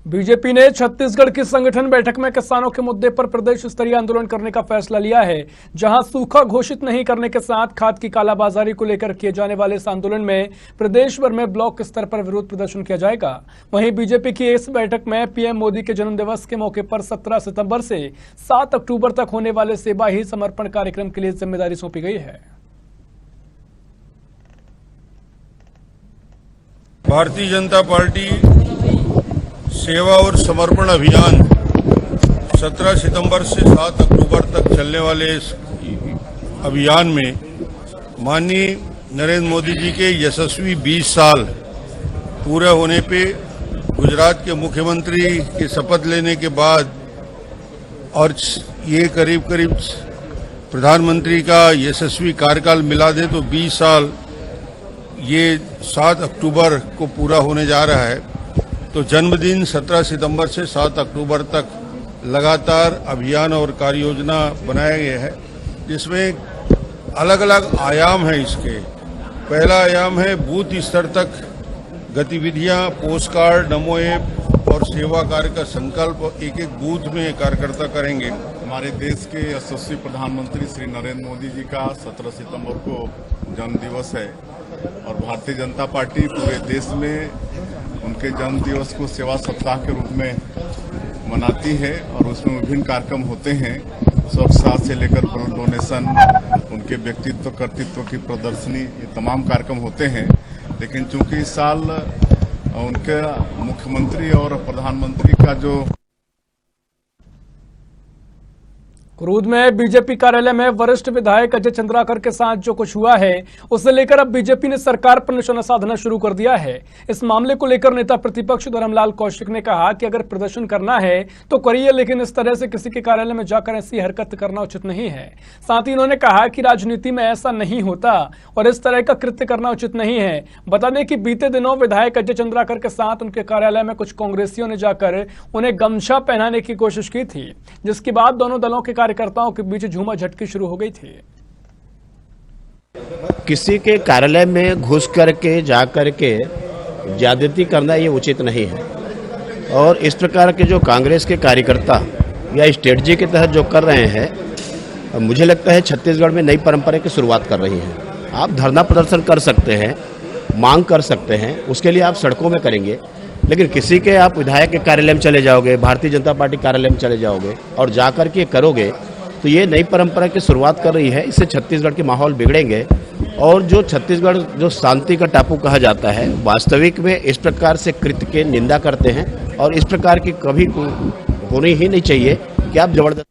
BJP ने छत्तीसगढ़ की संगठन बैठक में किसानों के मुद्दे पर प्रदेश स्तरीय आंदोलन करने का फैसला लिया है। जहां सूखा घोषित नहीं करने के साथ खाद की कालाबाजारी को लेकर किए जाने वाले इस आंदोलन में प्रदेश भर में ब्लॉक स्तर पर विरोध प्रदर्शन किया जाएगा। वहीं बीजेपी की इस बैठक में पीएम मोदी के जन्मदिवस के मौके पर 17 सितंबर से 7 अक्टूबर तक होने वाले सेवा ही समर्पण कार्यक्रम के लिए जिम्मेदारी सौंपी गई है। भारतीय जनता पार्टी सेवा और समर्पण अभियान 17 सितंबर से 7 अक्टूबर तक चलने वाले इस अभियान में माननीय नरेंद्र मोदी जी के यशस्वी 20 साल पूरे होने पे गुजरात के मुख्यमंत्री के शपथ लेने के बाद और ये करीब प्रधानमंत्री का यशस्वी कार्यकाल मिला दे तो 20 साल ये 7 अक्टूबर को पूरा होने जा रहा है। तो जन्मदिन 17 सितंबर से 7 अक्टूबर तक लगातार अभियान और कार्य योजना बनाया गया है, जिसमें अलग अलग आयाम है। इसके पहला आयाम है बूथ स्तर तक गतिविधियां, पोस्ट कार्ड, नमो ऐप और सेवा कार्य का संकल्प एक एक बूथ में कार्यकर्ता करेंगे। हमारे देश के यशस्वी प्रधानमंत्री श्री नरेंद्र मोदी जी का 17 सितंबर को जन्म दिवस है और भारतीय जनता पार्टी पूरे देश में उनके जन्म दिवस को सेवा सप्ताह के रूप में मनाती है और उसमें विभिन्न कार्यक्रम होते हैं। स्वच्छ साथ से लेकर ब्लड डोनेशन, उनके व्यक्तित्व कर्तृत्व की प्रदर्शनी, ये तमाम कार्यक्रम होते हैं। लेकिन चूंकि इस साल उनके मुख्यमंत्री और प्रधानमंत्री का जो क्रूद में बीजेपी कार्यालय में वरिष्ठ विधायक अजय चंद्राकर के साथ जो कुछ हुआ है उसे लेकर अब बीजेपी ने सरकार पर निशाना साधना शुरू कर दिया है। इस मामले को लेकर नेता प्रतिपक्ष धर्मलाल कौशिक ने कहा कि अगर प्रदर्शन करना है तो करिए, लेकिन इस तरह से किसी के कार्यालय में जाकर ऐसी हरकत करना उचित नहीं है। साथ ही उन्होंने कहा कि राजनीति में ऐसा नहीं होता और इस तरह का कृत्य करना उचित नहीं है। बता दें कि बीते दिनों विधायक अजय चंद्राकर के साथ उनके कार्यालय में कुछ कांग्रेसियों ने जाकर उन्हें गमछा पहनाने की कोशिश की थी, जिसके बाद दोनों दलों के कार्यकर्ताओं के बीच झूमा झटकी शुरू हो गई थी। किसी के कार्यालय में घुस करके जा करके ज्यादती करना ये उचित नहीं है और इस प्रकार के जो कांग्रेस के कार्यकर्ता या स्ट्रेटजी के तहत जो कर रहे हैं, मुझे लगता है छत्तीसगढ़ में नई परंपरा की शुरुआत कर रही हैं। आप धरना प्रदर्शन कर सकते हैं, मांग कर सकते हैं, उसके लिए आप सड़कों में करेंगे, लेकिन किसी के आप विधायक के कार्यालय में चले जाओगे, भारतीय जनता पार्टी कार्यालय में चले जाओगे और जा करके करोगे तो ये नई परंपरा की शुरुआत कर रही है। इससे छत्तीसगढ़ के माहौल बिगड़ेंगे और जो छत्तीसगढ़ जो शांति का टापू कहा जाता है, वास्तविक में इस प्रकार से कृत्य के निंदा करते हैं और इस प्रकार की कभी होनी ही नहीं चाहिए कि आप जबरदस्त